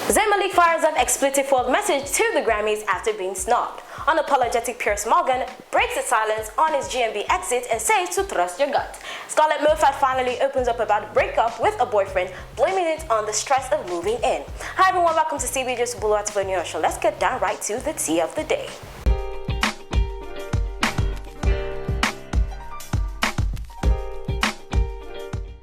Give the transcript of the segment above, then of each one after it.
Zayn Malik fires up expletive full message to the Grammys after being snubbed. Unapologetic Piers Morgan breaks his silence on his GMB exit and says to trust your gut. Scarlett Moffa finally opens up about a breakup with a boyfriend, blaming it on the stress of moving in. Hi everyone, welcome to CBJ's Boulevard for the New York Show. Let's get down right to the tea of the day.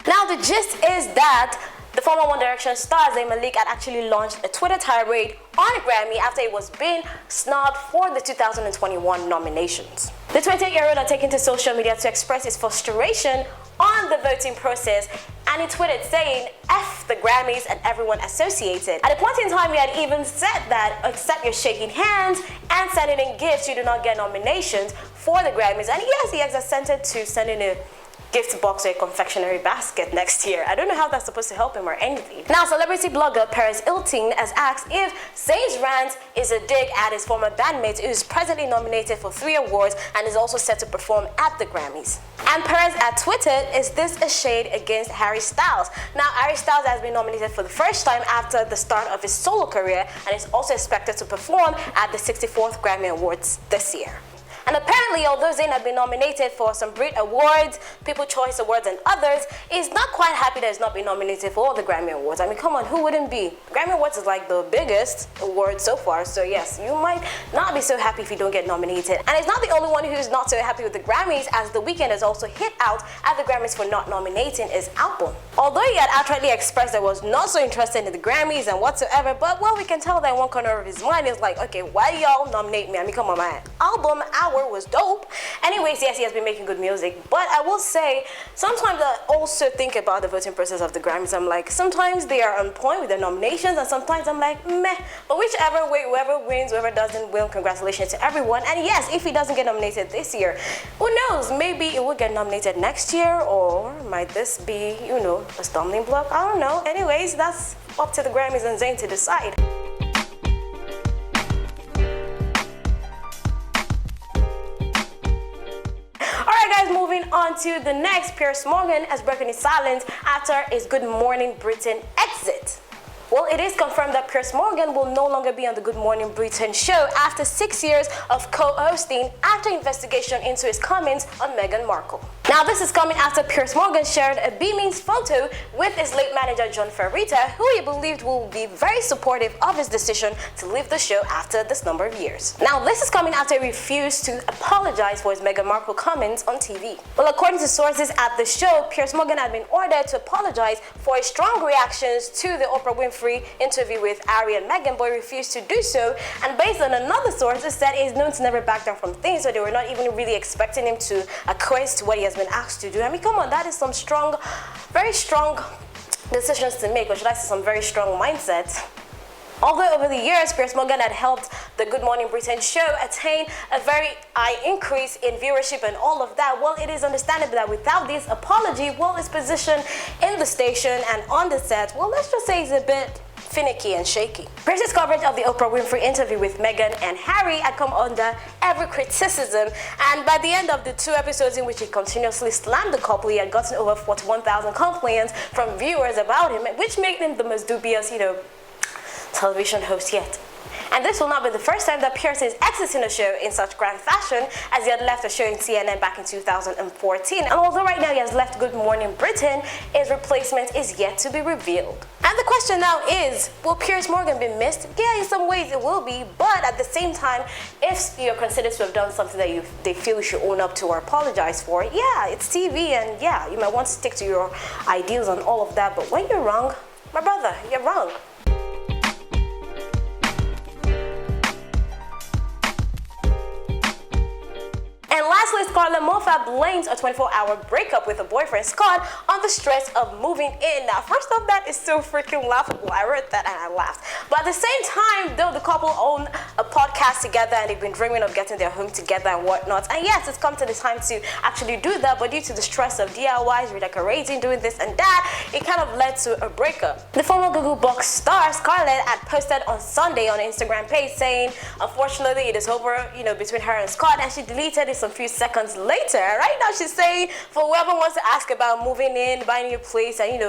Now the gist is that the former One Direction star Zayn Malik had actually launched a Twitter tirade on a Grammy after he was being snubbed for the 2021 nominations. The 28-year-old had taken to social media to express his frustration on the voting process, and he tweeted saying, F the Grammys and everyone associated. At a point in time, he had even said that except you're shaking hands and sending in gifts, you do not get nominations for the Grammys. And yes, he has assented to sending a gift box or a confectionery basket next year. I don't know how that's supposed to help him or anything. Now, celebrity blogger Perez Hilton has asked if Zayn's rant is a dig at his former bandmate who is presently nominated for 3 awards and is also set to perform at the Grammys. And Perez had tweeted, is this a shade against Harry Styles? Now, Harry Styles has been nominated for the first time after the start of his solo career and is also expected to perform at the 64th Grammy Awards this year. And apparently, although Zayn had been nominated for some Brit Awards, People's Choice Awards and others, he's not quite happy that he's not been nominated for all the Grammy Awards. I mean, come on, who wouldn't be? Grammy Awards is like the biggest award so far, so yes, you might not be so happy if you don't get nominated. And he's not the only one who's not so happy with the Grammys, as The Weeknd has also hit out at the Grammys for not nominating his album. Although he had outrightly expressed that he was not so interested in the Grammys and whatsoever, but well, we can tell that in one corner of his mind is like, okay, why y'all nominate me? I mean, come on, my album, was dope. Anyways, yes, he has been making good music, but I will say sometimes I also think about the voting process of the Grammys. I'm like, sometimes they are on point with their nominations and sometimes I'm like, meh. But whichever way, whoever wins, whoever doesn't win, congratulations to everyone. And yes, if he doesn't get nominated this year, who knows, maybe it will get nominated next year, or might this be, you know, a stumbling block? I don't know. Anyways, that's up to the Grammys and Zayn to decide. Moving on to the next, Piers Morgan has broken his silence after his Good Morning Britain exit. Well, it is confirmed that Piers Morgan will no longer be on the Good Morning Britain show after 6 years of co-hosting after investigation into his comments on Meghan Markle. Now, this is coming after Piers Morgan shared a beaming photo with his late manager John Ferrita, who he believed will be very supportive of his decision to leave the show after this number of years. Now, this is coming after he refused to apologize for his Meghan Markle comments on TV. Well, according to sources at the show, Piers Morgan had been ordered to apologize for his strong reactions to the Oprah Winfrey interview with Harry and Meghan, but he refused to do so. And based on another source, it said he's known to never back down from things, so they were not even really expecting him to acquiesce to what he has been asked to do. I mean, come on, that is some strong, very strong decisions to make, or should I say some very strong mindset. Although over the years, Piers Morgan had helped the Good Morning Britain show attain a very high increase in viewership and all of that, well, it is understandable that without this apology, well, his position in the station and on the set, well, let's just say he's a bit finicky and shaky. Piers' coverage of the Oprah Winfrey interview with Meghan and Harry had come under every criticism, and by the end of the 2 episodes in which he continuously slammed the couple, he had gotten over 41,000 complaints from viewers about him, which made him the most dubious, television host yet. And this will not be the first time that Piers is exiting a show in such grand fashion, as he had left a show in CNN back in 2014. And although right now he has left Good Morning Britain, his replacement is yet to be revealed. And the question now is, will Piers Morgan be missed? Yeah, in some ways it will be, but at the same time, if you're considered to have done something that they feel you should own up to or apologize for, yeah, it's TV, and yeah, you might want to stick to your ideals and all of that, but when you're wrong, my brother, you're wrong. And lastly, Carla Moffa blames a 24-hour breakup with her boyfriend Scott on the stress of moving in. Now, first off, that is so freaking laughable. I read that and I laughed. But at the same time, though, the couple own a podcast together and they've been dreaming of getting their home together and whatnot. And yes, it's come to the time to actually do that, but due to the stress of DIYs, redecorating, doing this and that, it kind of led to a breakup. The former Google Box star Scarlett had posted on Sunday on her Instagram page saying, unfortunately, it is over, between her and Scott, and she deleted it some few seconds months later. Right now, she's saying for whoever wants to ask about moving in, buying a place, and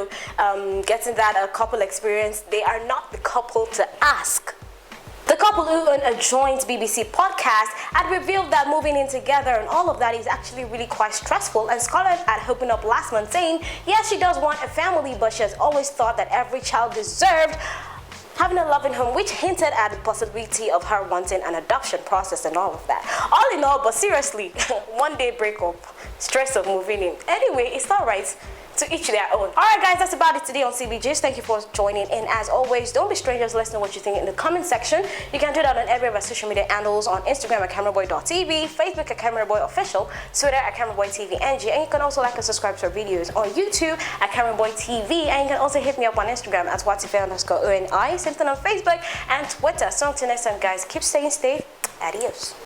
getting that couple experience, they are not the couple to ask. The couple who on a joint BBC podcast had revealed that moving in together and all of that is actually really quite stressful, and Scarlett had opened up last month saying, yes, she does want a family, but she has always thought that every child deserved having a loving home, which hinted at the possibility of her wanting an adoption process and all of that. All in all, but seriously, one day breakup, stress of moving in. Anyway, it's all right. To each their own. Alright guys, that's about it today on CBGs. Thank you for joining in. As always, don't be strangers. Let us know what you think in the comment section. You can do that on every of our social media handles, on Instagram at cameraboy.tv, Facebook at cameraboyofficial, Twitter at cameraboytvng, and you can also like and subscribe to our videos on YouTube at cameraboytv, and you can also hit me up on Instagram at watife_ONI, same thing on Facebook and Twitter. So until next time guys, keep staying safe. Adios.